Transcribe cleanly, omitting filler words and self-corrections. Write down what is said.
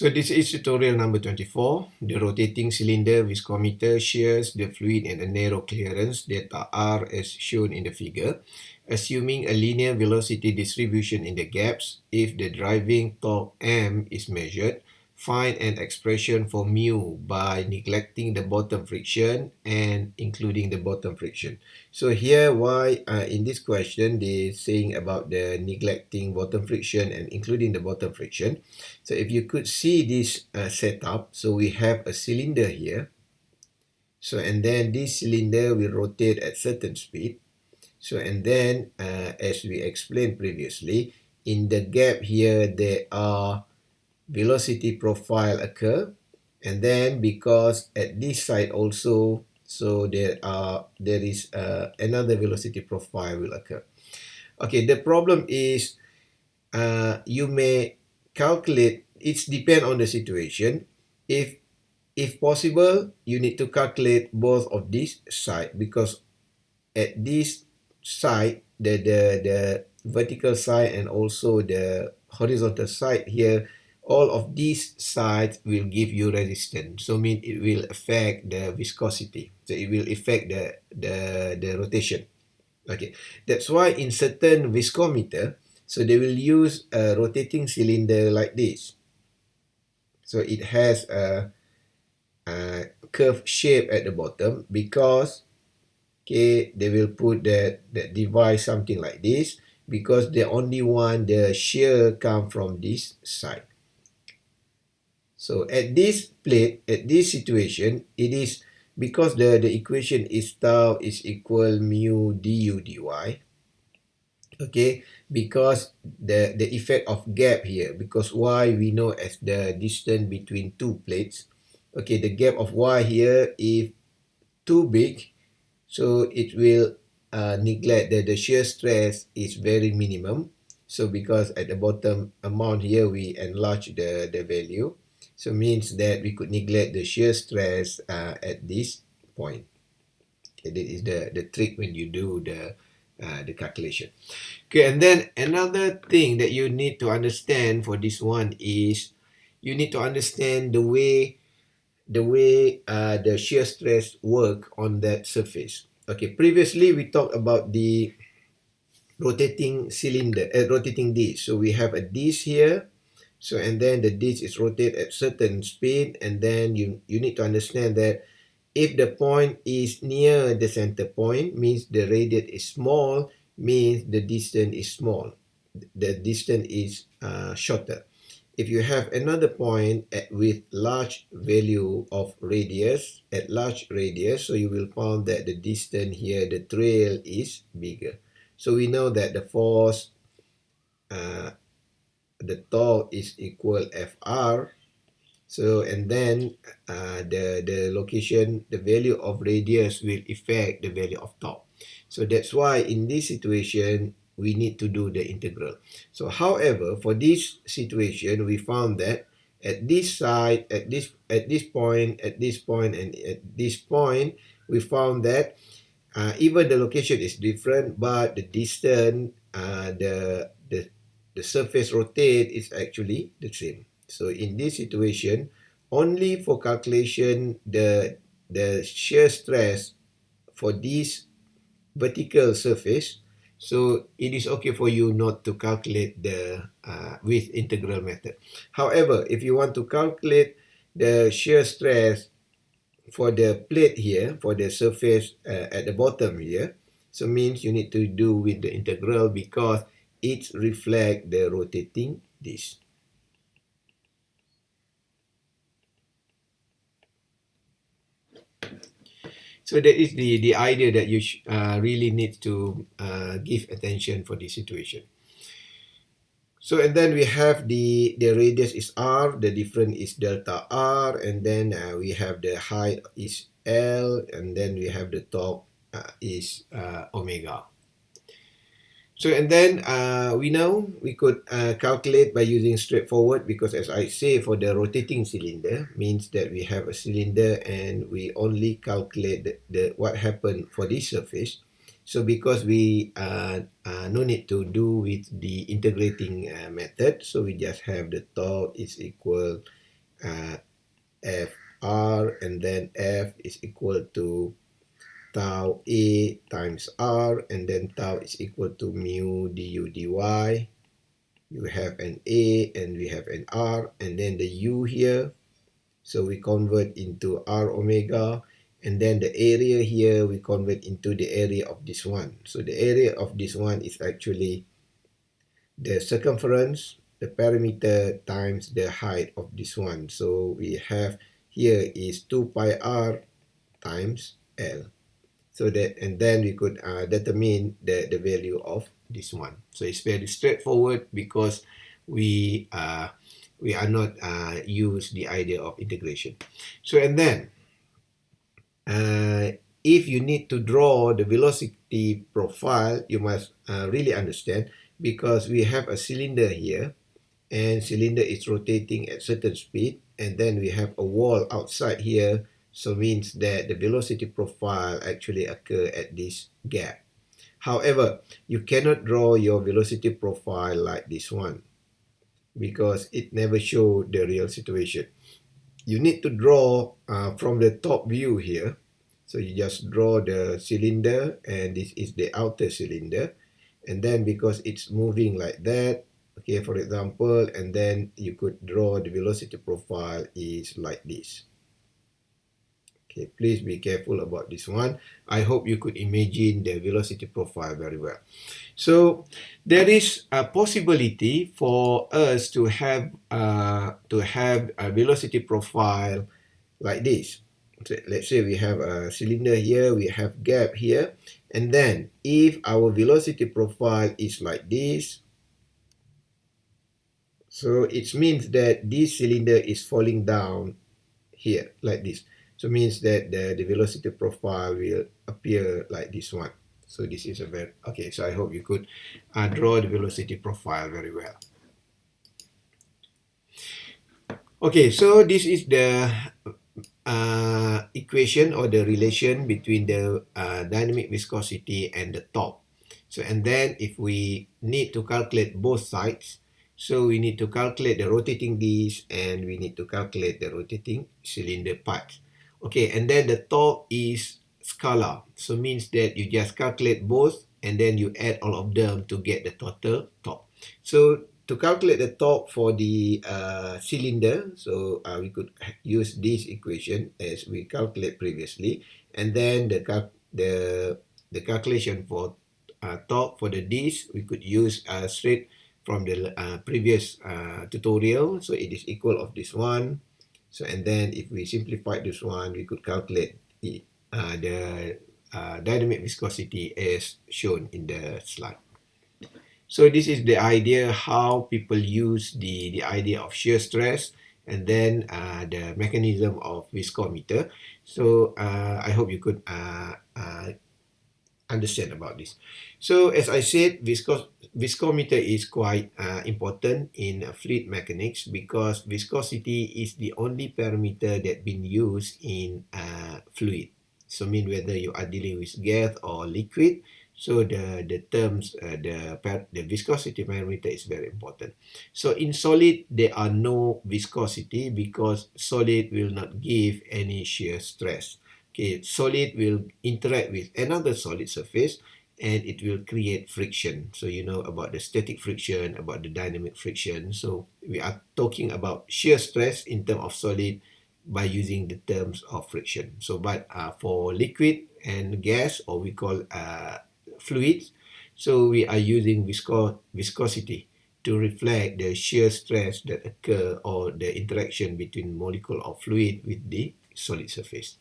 So this is tutorial number 24, the rotating cylinder viscometer shears the fluid in a narrow clearance that are as shown in the figure, assuming a linear velocity distribution in the gaps. If the driving torque M is measured, find an expression for mu by neglecting the bottom friction and including the bottom friction. So here why in this question they're saying about the neglecting bottom friction and including the bottom friction. So if you could see this setup, so we have a cylinder here. So and then this cylinder will rotate at certain speed. So and then as we explained previously, in the gap here there are velocity profile occur, and then because at this side also, so there is another velocity profile will occur. Okay, the problem is you may calculate, it's depend on the situation. If possible, you need to calculate both of these side, because at this side, the vertical side and also the horizontal side here, all of these sides will give you resistance. So mean it will affect the viscosity. So it will affect the rotation. Okay, that's why in certain viscometer, so they will use a rotating cylinder like this. So it has a curved shape at the bottom, because okay, they will put that device something like this, because they only want the shear come from this side. So at this plate, at this situation, it is because the equation is tau is equal mu du dy. Okay, because the effect of gap here, because y we know as the distance between two plates. Okay, the gap of y here, if too big, so it will neglect that the shear stress is very minimum. So because at the bottom amount here we enlarge the value, so means that we could neglect the shear stress at this point. Okay, that is the trick when you do the calculation. Okay, and then another thing that you need to understand for this one is you need to understand the way the shear stress work on that surface. Okay, previously we talked about the rotating cylinder, rotating disc. So we have a disc here. So and then the disc is rotate at certain speed, and then you need to understand that if the point is near the center point, means the radius is small, means the distance is small. The distance is shorter. If you have another point with large value of radius, at large radius, so you will find that the distance here, the trail is bigger. So we know that the force, the torque is equal Fr. So and then the location, the value of radius will affect the value of torque. So that's why in this situation we need to do the integral. So however, for this situation we found that at this side, at this point, and at this point, we found that even the location is different, but the distance, the surface rotate is actually the same. So in this situation, only for calculation the shear stress for this vertical surface, so it is okay for you not to calculate the with integral method. However, if you want to calculate the shear stress for the plate here, for the surface at the bottom here, so means you need to do with the integral, because it reflect the rotating disc. So that is the idea that you really need to give attention for this situation. So and then we have the radius is r, the difference is delta r, and then we have the height is L, and then we have the torque is omega. So and then we know we could calculate by using straightforward, because as I say, for the rotating cylinder means that we have a cylinder and we only calculate the what happened for this surface. So because we no need to do with the integrating method, so we just have the torque is equal Fr, and then F is equal to tau A times R, and then tau is equal to mu du dy. You have an A and we have an R, and then the U here, so we convert into R omega, and then the area here we convert into the area of this one. So the area of this one is actually the circumference, the perimeter times the height of this one. So we have here is 2 pi r times L. So that, and then we could determine the value of this one. So it's very straightforward because we are not use the idea of integration. So and then if you need to draw the velocity profile, you must really understand, because we have a cylinder here, and cylinder is rotating at certain speed, and then we have a wall outside here, so means that the velocity profile actually occur at this gap. However, you cannot draw your velocity profile like this one because it never show the real situation. You need to draw from the top view here. So you just draw the cylinder, and this is the outer cylinder, and then because it's moving like that, okay, for example, and then you could draw the velocity profile is like this. Okay, please be careful about this one. I hope you could imagine the velocity profile very well. So there is a possibility for us to have a velocity profile like this. So let's say we have a cylinder here, we have gap here, and then if our velocity profile is like this, so it means that this cylinder is falling down here like this. So means that the velocity profile will appear like this one. So this is a very, okay, so I hope you could draw the velocity profile very well. Okay, so this is the equation or the relation between the dynamic viscosity and the torque. So and then if we need to calculate both sides, so we need to calculate the rotating disc and we need to calculate the rotating cylinder part. Okay, and then the torque is scalar, so means that you just calculate both and then you add all of them to get the total torque. So to calculate the torque for the cylinder, so we could use this equation as we calculate previously, and then the calculation for torque for the disc we could use straight from the previous tutorial. So it is equal of this one. So and then if we simplify this one, we could calculate the dynamic viscosity as shown in the slide. So this is the idea how people use the idea of shear stress, and then the mechanism of viscometer. So I hope you could understand about this. So as I said, viscometer is quite important in fluid mechanics because viscosity is the only parameter that been used in fluid. So mean whether you are dealing with gas or liquid, so the terms, the viscosity parameter is very important. So in solid, there are no viscosity because solid will not give any shear stress. Okay, solid will interact with another solid surface and it will create friction. So you know about the static friction, about the dynamic friction. So we are talking about shear stress in terms of solid by using the terms of friction. So but for liquid and gas, or we call fluids, so we are using viscosity to reflect the shear stress that occur or the interaction between molecule of fluid with the solid surface.